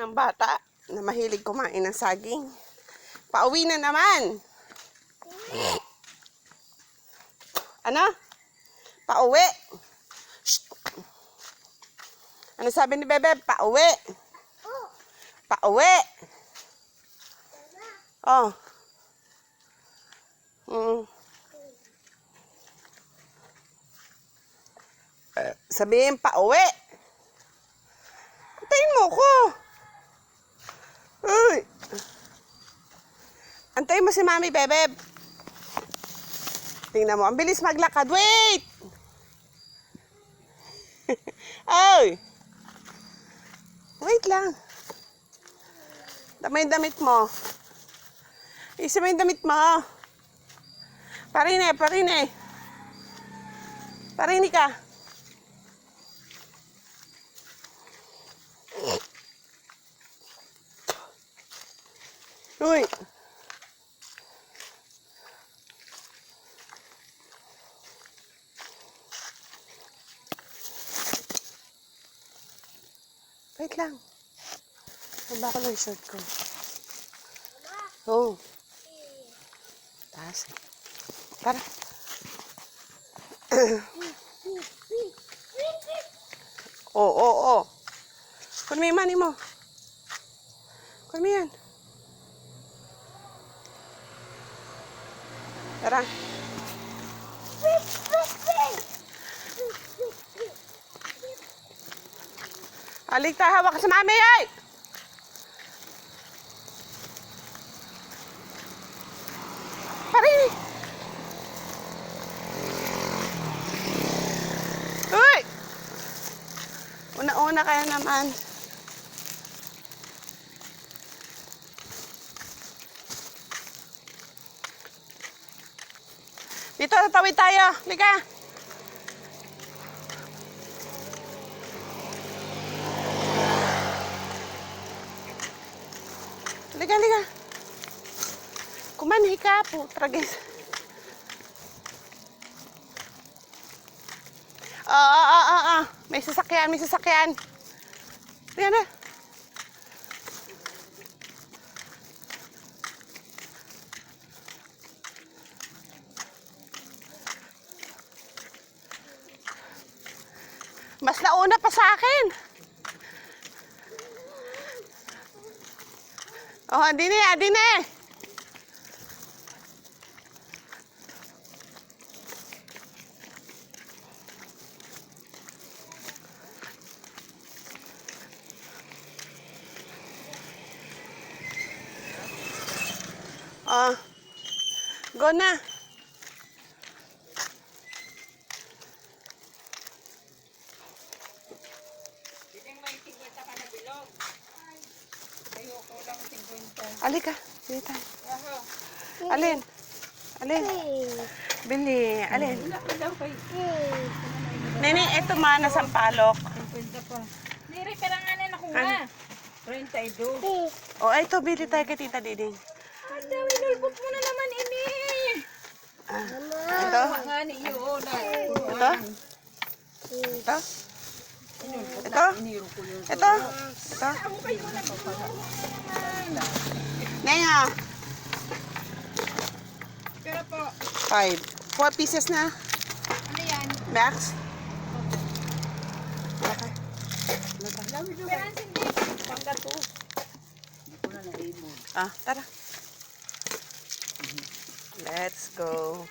ng bata na mahilig kumain ng saging. Pauwi na naman. Ano? Pauwi. Shh. Ano sabi ni Bebe? Pauwi. Pauwi. Oh. Sabihin pauwi. Antayin mo ko. Uy. Antayin mo si Mami, Bebe. Tingnan mo, ang bilis maglakad. Wait! Ay! Wait lang. Dama yung damit mo. Isa mo yung damit mo. Parine, parine. Parine ka. Uy. Wait lang. Naba ko lang yung short ko. Oh. Taas. Tara. Oh. Kun mo yung money mo. Kun mo yan. Tara. Alik tayo, hawak ka sa mami, ay! Parin! Uy! Una-una kaya naman. Dito, tatawid tayo. Liga! Liga. Kumanhi ka po, tragis. May sasakyan. Liga na. Mas nauna pa sa akin. Oh, din eh. Oh. Go na. Alika, bili tayo. Alin? Bili, alin? Nene, eto mana sampalok. 50 pa. Nire, peranganan ako nga. 32. Oh, ito, bili tayo kay Tita Diding. Ang dami, nulbot mo na naman, ini. Ito? Nga ni yun. Ito? Ito? Nenga. Pero po, 5. 4 pieces na. ano yan? Max? Okay. Peran sindi. Panggato. Tara. Let's go.